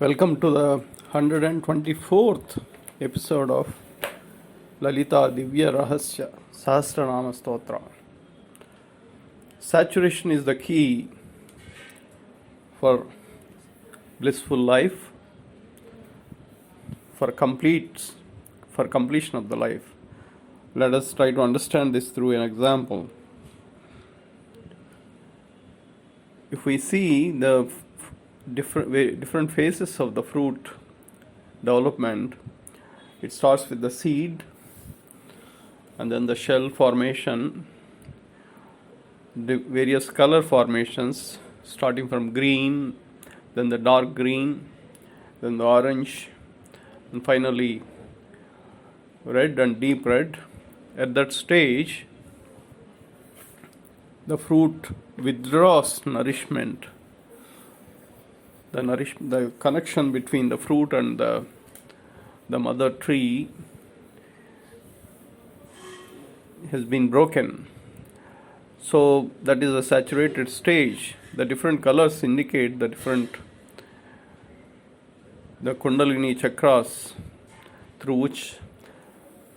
Welcome to the 124th episode of Lalita Divya Rahasya Sahasranama Stotra. Saturation is the key for blissful life, for completion of the life. Let us try to understand this through an example. If we see the different phases of the fruit development, it starts with the seed and then the shell formation, the various color formations starting from green, then the dark green, then the orange, and finally red and deep red. At that stage, the fruit withdraws nourishment. The connection between the fruit and the mother tree has been broken. So that is a saturated stage. The different colors indicate the Kundalini chakras through which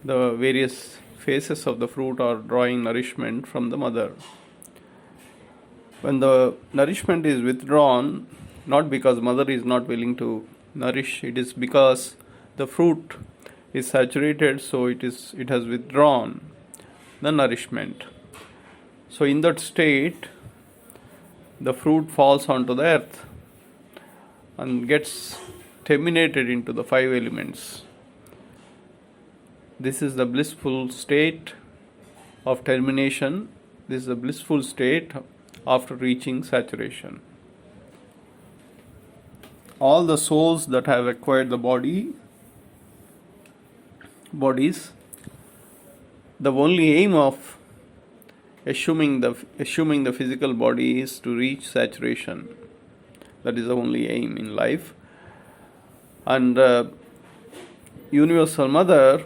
the various phases of the fruit are drawing nourishment from the mother. When the nourishment is withdrawn, not because mother is not willing to nourish, it is because the fruit is saturated, so it has withdrawn the nourishment. So in that state, the fruit falls onto the earth and gets terminated into the 5 elements. This is the blissful state of termination. This is the blissful state after reaching saturation. All the souls that have acquired the bodies, the only aim of assuming the physical body is to reach saturation. That is the only aim in life. And Universal Mother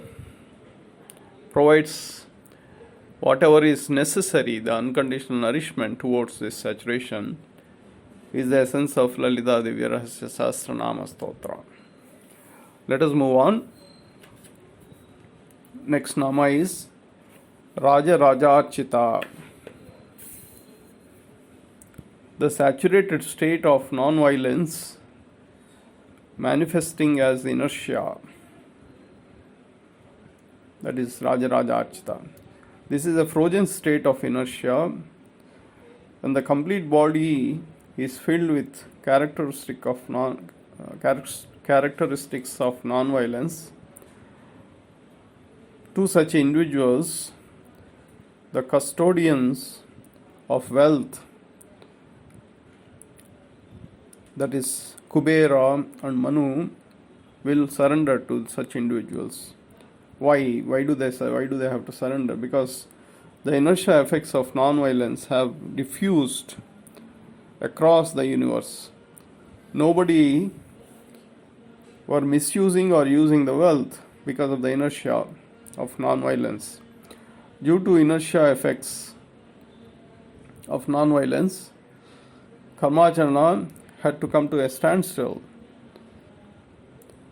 provides whatever is necessary, the unconditional nourishment towards this saturation, is the essence of Lalita Divya Rahasya Sahasranama Stotra. Let us move on. Next nama is Raja Rajachita. The saturated state of non-violence manifesting as inertia. That is Raja Rajachita. This is a frozen state of inertia when the complete body is filled with characteristics of non-violence. To such individuals, the custodians of wealth, that is Kubera and Manu, will surrender to such individuals. Why do they have to surrender? Because the inertia effects of non-violence have diffused across the universe. Nobody were misusing or using the wealth because of the inertia of non-violence. Due to inertia effects of non-violence, Karmacharana had to come to a standstill.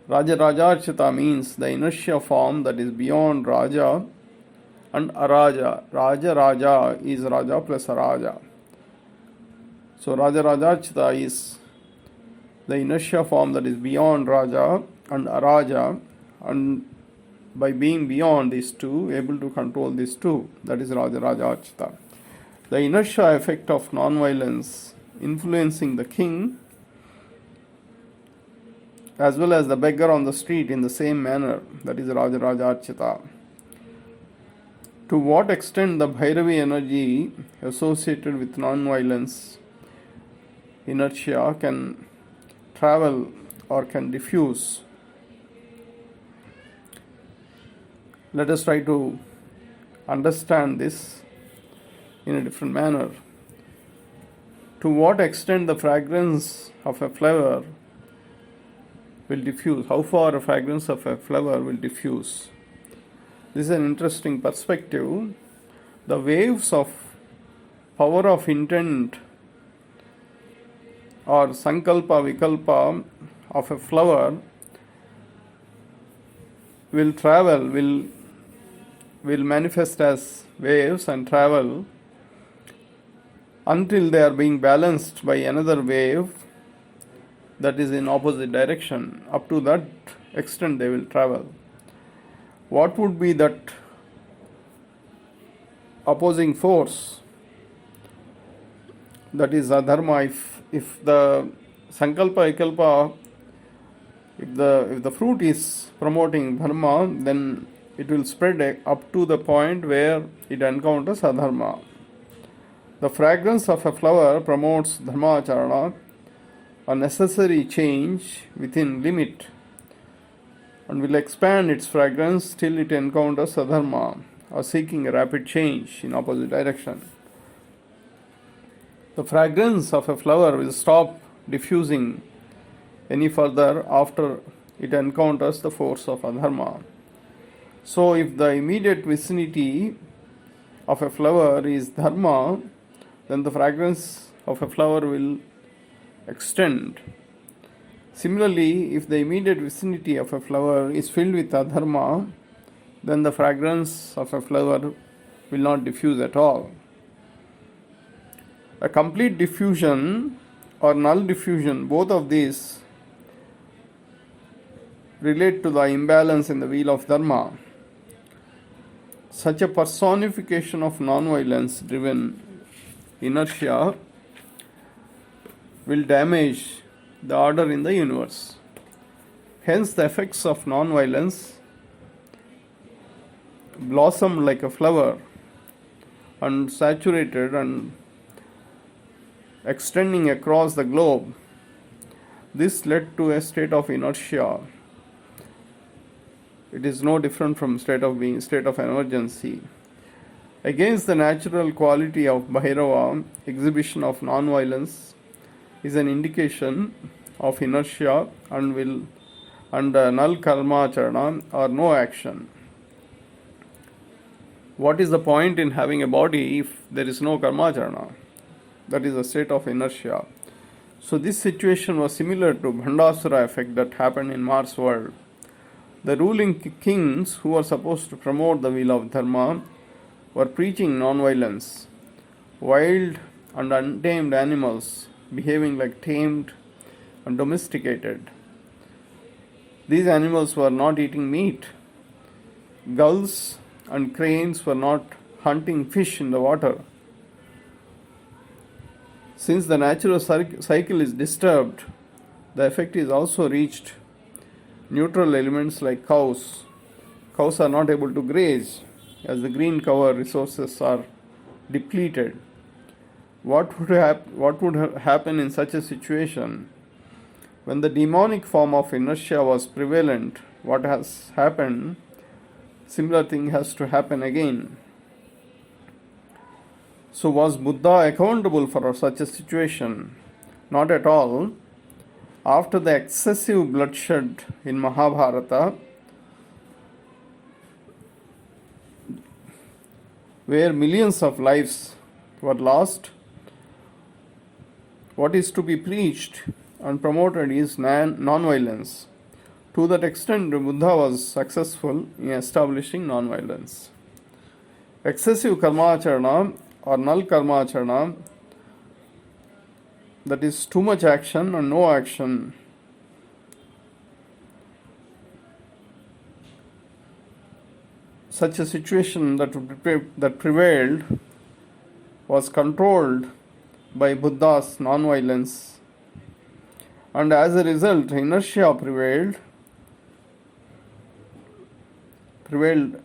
Raja Rajachita means the inertia form that is beyond Raja and Araja. Raja is Raja plus Araja. So Raja Rajachita is the inertia form that is beyond Raja and Araja, and by being beyond these two, able to control these two, that is Raja Rajachita. The inertia effect of non-violence influencing the king as well as the beggar on the street in the same manner, that is Raja Rajachita. To what extent the Bhairavi energy associated with non-violence inertia can travel or can diffuse. Let us try to understand this in a different manner. To what extent the fragrance of a flower will diffuse? How far a fragrance of a flower will diffuse? This is an interesting perspective. The waves of power of intent or sankalpa, vikalpa of a flower will travel, will manifest as waves and travel until they are being balanced by another wave that is in opposite direction. Up to that extent they will travel. What would be that opposing force? That is adharma. If the sankalpa vikalpa, if the fruit is promoting dharma, then it will spread up to the point where it encounters adharma. The fragrance of a flower promotes dharmacharana, a necessary change within limit, and will expand its fragrance till it encounters adharma, or seeking a rapid change in opposite direction. The fragrance of a flower will stop diffusing any further after it encounters the force of adharma. So, if the immediate vicinity of a flower is dharma, then the fragrance of a flower will extend. Similarly, if the immediate vicinity of a flower is filled with adharma, then the fragrance of a flower will not diffuse at all. A complete diffusion or null diffusion, both of these relate to the imbalance in the wheel of dharma. Such a personification of non-violence driven inertia will damage the order in the universe. Hence, the effects of non-violence blossomed like a flower and saturated and extending across the globe. This led to a state of inertia. It is no different from state of emergency. Against the natural quality of Bhairava, exhibition of non-violence is an indication of inertia and null karmacharana or no action. What is the point in having a body if there is no karmacharana? That is a state of inertia. So this situation was similar to Bhandasura effect that happened in Mars world. The ruling kings who were supposed to promote the wheel of dharma were preaching non-violence. Wild and untamed animals behaving like tamed and domesticated. These animals were not eating meat. Gulls and cranes were not hunting fish in the water. Since the natural cycle is disturbed, the effect is also reached. Neutral elements like cows. Cows are not able to graze as the green cover resources are depleted. What would happen in such a situation? When the demonic form of inertia was prevalent, what has happened? Similar thing has to happen again. So was Buddha accountable for such a situation? Not at all. After the excessive bloodshed in Mahabharata, where millions of lives were lost, what is to be preached and promoted is non-violence. To that extent, Buddha was successful in establishing non-violence. Excessive karmacharana or null karmacharana, that is too much action and no action. Such a situation that prevailed was controlled by Buddha's non-violence, and as a result inertia prevailed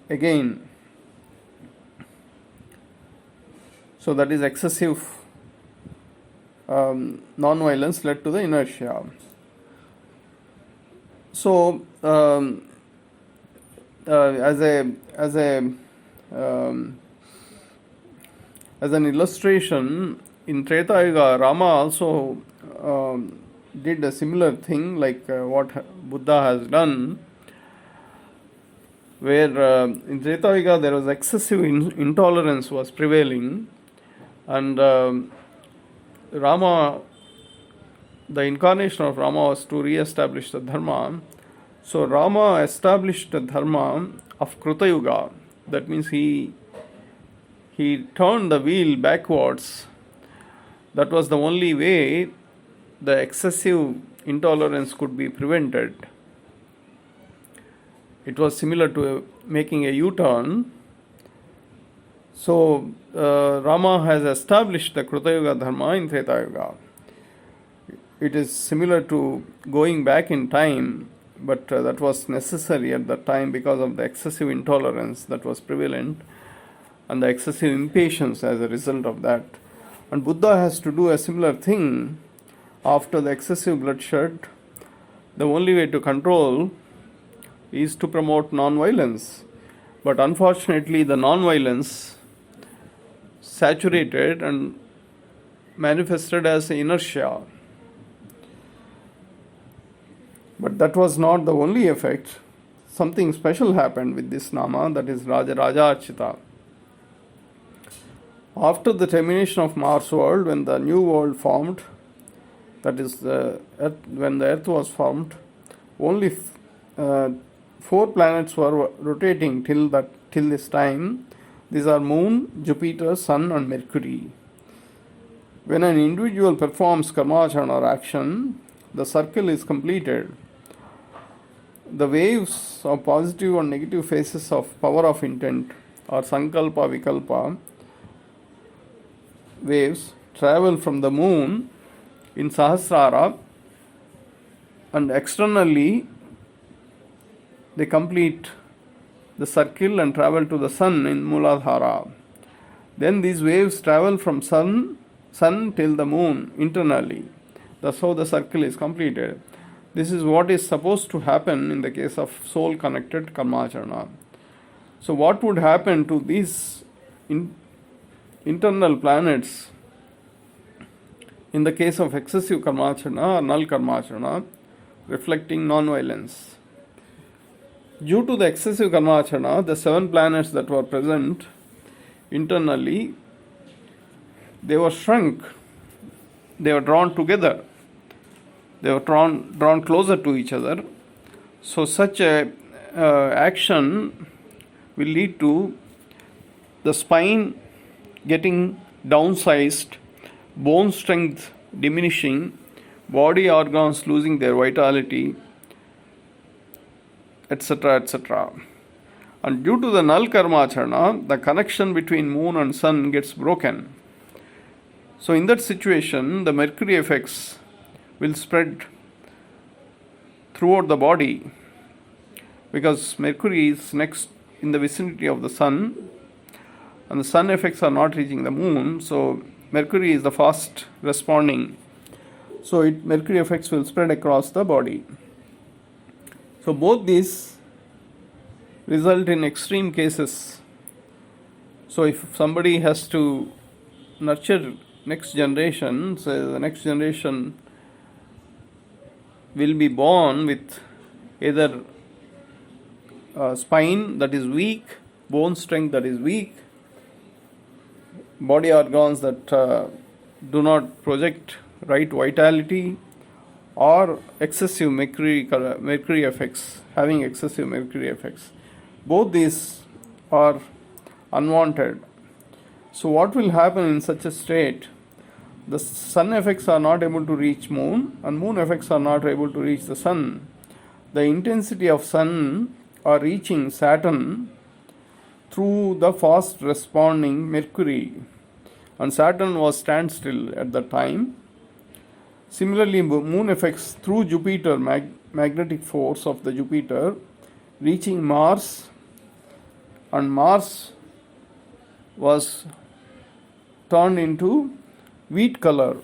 again. So that is excessive non-violence led to the inertia. So as an illustration, in Treta Yuga, Rama also did a similar thing like what Buddha has done, where in Treta Yuga there was excessive intolerance was prevailing, and Rama the incarnation of Rama was to re-establish the dharma. So Rama established the dharma of Kruta Yuga. That means he turned the wheel backwards. That was the only way the excessive intolerance could be prevented. It was similar to making a U-turn. So Rama has established the Kruta Yuga dharma in Treta Yuga. It is similar to going back in time, but that was necessary at that time because of the excessive intolerance that was prevalent and the excessive impatience as a result of that. And Buddha has to do a similar thing after the excessive bloodshed. The only way to control is to promote non-violence. But unfortunately, the non-violence saturated and manifested as inertia. But that was not the only effect. Something special happened with this Nama, that is Raja Archita. After the termination of Mars world, when the new world formed, that is when the Earth was formed, only 4 planets were rotating till this time. These are Moon, Jupiter, Sun and Mercury. When an individual performs karmacharana or action, the circle is completed. The waves of positive and negative phases of power of intent or sankalpa vikalpa waves travel from the moon in Sahasrara and externally they complete the circle and travel to the sun in Muladhara. Then these waves travel from sun till the moon internally. That's how the circle is completed. This is what is supposed to happen in the case of soul connected karmacharana. So what would happen to these internal planets in the case of excessive karmacharana or null karmacharana, reflecting non-violence? Due to the excessive karmacharana, the 7 planets that were present internally, they were shrunk, they were drawn together, they were drawn closer to each other. So such a action will lead to the spine getting downsized, bone strength diminishing, body organs losing their vitality, etc., etc. And due to the null karmacharana, the connection between moon and sun gets broken. So in that situation, the mercury effects will spread throughout the body because mercury is next in the vicinity of the sun and the sun effects are not reaching the moon, so mercury is the fast responding. So mercury effects will spread across the body. So both these result in extreme cases. So if somebody has to nurture next generation, so the next generation will be born with either spine that is weak, bone strength that is weak, body organs that do not project right vitality, or excessive mercury effects, having excessive mercury effects. Both these are unwanted. So what will happen in such a state? The sun effects are not able to reach moon and moon effects are not able to reach the sun. The intensity of sun are reaching Saturn through the fast responding Mercury, and Saturn was standstill at the time. Similarly, moon effects through Jupiter, magnetic force of the Jupiter reaching Mars, and Mars was turned into wheat color.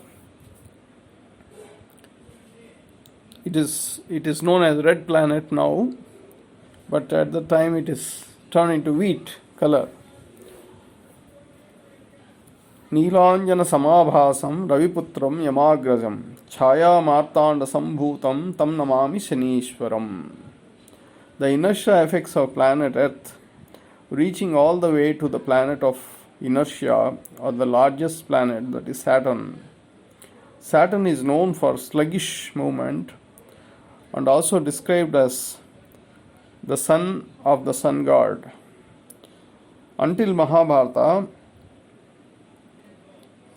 It is known as red planet now, but at the time it is turned into wheat color. Neelanjana samabhasam raviputram yamagrajam chaya martanda sambhutam tam namami shanishwaram. The inertia effects of planet Earth reaching all the way to the planet of inertia or the largest planet, that is Saturn. Saturn is known for sluggish movement and also described as the son of the sun god. Until Mahabharata,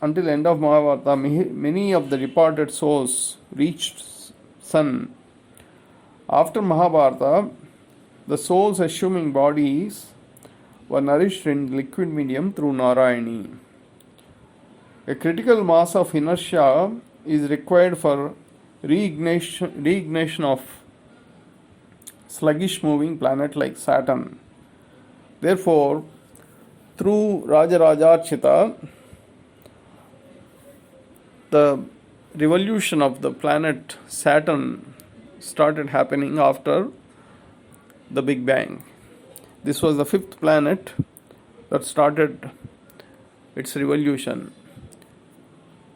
until end of Mahabharata, many of the departed souls reached sun. After Mahabharata, the souls assuming bodies were nourished in liquid medium through Narayani. A critical mass of inertia is required for reignition of sluggish moving planet like Saturn. Therefore, through Rajarajachita, the revolution of the planet Saturn started happening after the Big Bang. This was the fifth planet that started its revolution.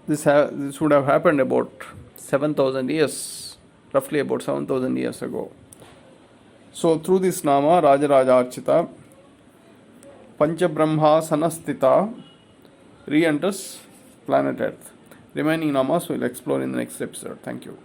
This would have happened about 7,000 years, roughly about 7,000 years ago. So through this Nama, Rajarajachita, Panchabrahma Sanastita re-enters planet Earth. Remaining Namas we'll explore in the next episode. Thank you.